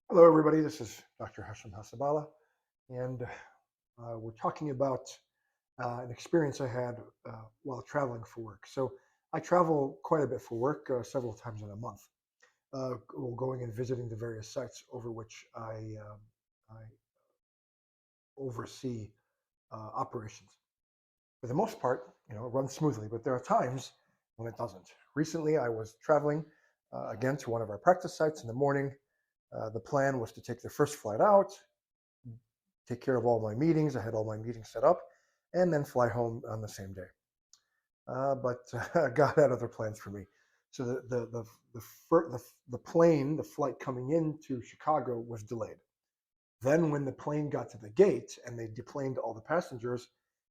Hello, everybody. This is Dr. Hassaballa, and we're talking about an experience I had while traveling for work. So I travel quite a bit for work, several times in a month, going and visiting the various sites over which I oversee operations. For the most part, it runs smoothly, but there are times when it doesn't. Recently, I was traveling again to one of our practice sites in the morning. The plan was to take the first flight out, take care of all my meetings. I had all my meetings set up, and then fly home on the same day. But God had other plans for me. So the plane, the flight coming into Chicago was delayed. Then when the plane got to the gate and they deplaned all the passengers,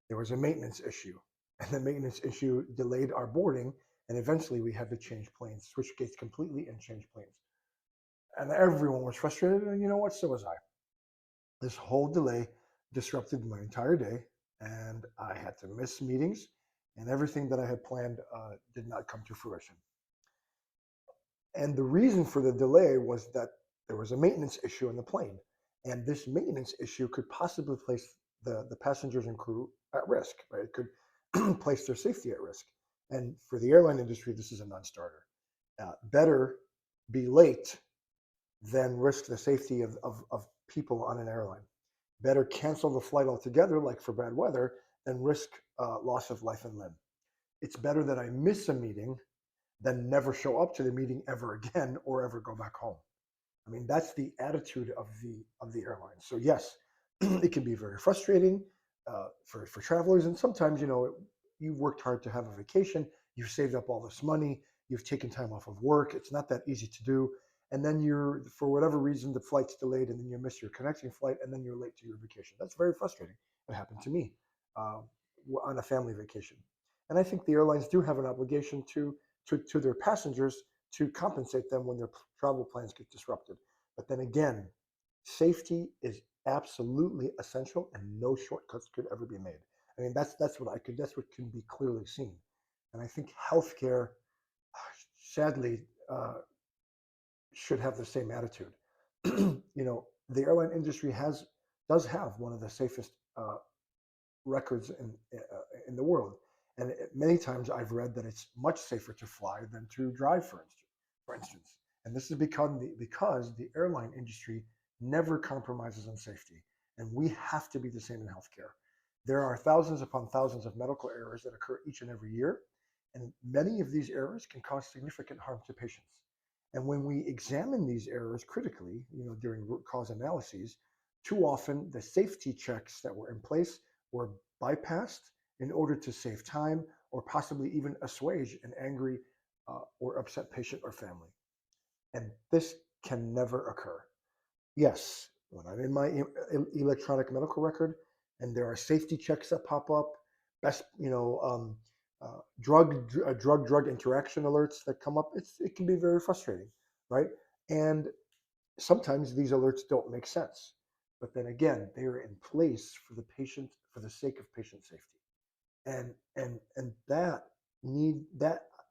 there was a maintenance issue, and the maintenance issue delayed our boarding. And eventually we had to change planes, switch gates completely, and change planes. And everyone was frustrated, and you know what? So was I. This whole delay disrupted my entire day, and I had to miss meetings, and everything that I had planned did not come to fruition. And the reason for the delay was that there was a maintenance issue on the plane, and this maintenance issue could possibly place the passengers and crew at risk, right? It could place their safety at risk. And for the airline industry, this is a non-starter. Better be late than risk the safety of people on an airline. Better cancel the flight altogether, like for bad weather, than risk loss of life and limb. It's better that I miss a meeting than never show up to the meeting ever again or ever go back home. I mean, that's the attitude of the airline. So yes, it can be very frustrating for travelers, and sometimes you've worked hard to have a vacation, you've saved up all this money, you've taken time off of work. It's not that easy to do, and then you're, for whatever reason, the flight's delayed, and then you miss your connecting flight, and then you're late to your vacation. That's very frustrating. It happened to me uh, on a family vacation, and I think the airlines do have an obligation to their passengers to compensate them when their travel plans get disrupted. But then again, safety is absolutely essential, and no shortcuts could ever be made. I mean, that's what can be clearly seen. And I think healthcare, sadly, should have the same attitude. The airline industry does have one of the safest records in the world. And many times I've read that it's much safer to fly than to drive, for instance. And this is because the airline industry never compromises on safety. And we have to be the same in healthcare. There are thousands upon thousands of medical errors that occur each and every year. And many of these errors can cause significant harm to patients. And when we examine these errors critically, during root cause analyses, too often the safety checks that were in place were bypassed in order to save time or possibly even assuage an angry or upset patient or family. And this can never occur. Yes, when I'm in my electronic medical record and there are safety checks that pop up, best, drug interaction alerts that come up, it can be very frustrating, right? And sometimes these alerts don't make sense, but then again, they are in place for the patient, for the sake of patient safety, and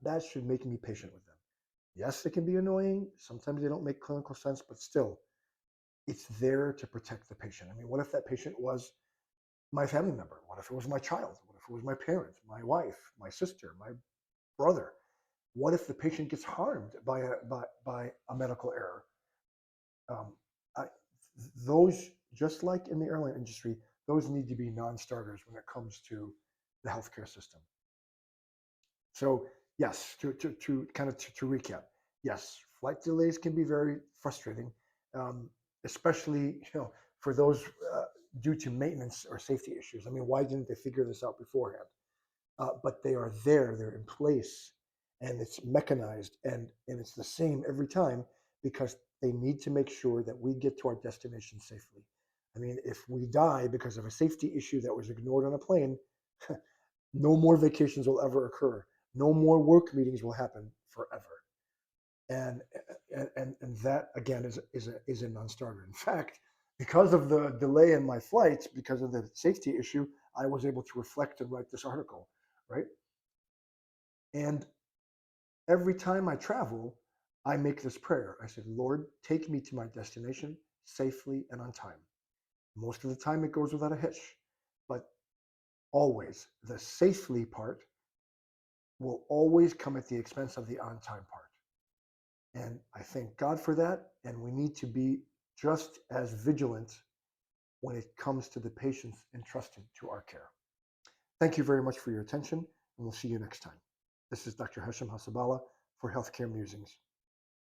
that should make me patient with them. Yes, it can be annoying. Sometimes they don't make clinical sense, but still, it's there to protect the patient. I mean, what if that patient was my family member? What if it was my child? What if it was my parents, my wife, my sister, my brother? What if the patient gets harmed by a medical error? Um, I, those, just like in the airline industry, those need to be non-starters when it comes to the healthcare system. So yes, to recap, yes, flight delays can be very frustrating, um, especially for those due to maintenance or safety issues. I mean, why didn't they figure this out beforehand? But they are there, they're in place, and it's mechanized, and it's the same every time because they need to make sure that we get to our destination safely. I mean, if we die because of a safety issue that was ignored on a plane, no more vacations will ever occur. No more work meetings will happen forever. And and that again is a non-starter. In fact, because of the delay in my flights, because of the safety issue, I was able to reflect and write this article, right? And every time I travel, I make this prayer. I said, Lord, take me to my destination safely and on time. Most of the time it goes without a hitch, but always the safely part will always come at the expense of the on time part. And I thank God for that. And we need to be just as vigilant when it comes to the patients entrusted to our care. Thank you very much for your attention, and we'll see you next time. This is Dr. Hassaballa for Healthcare Musings.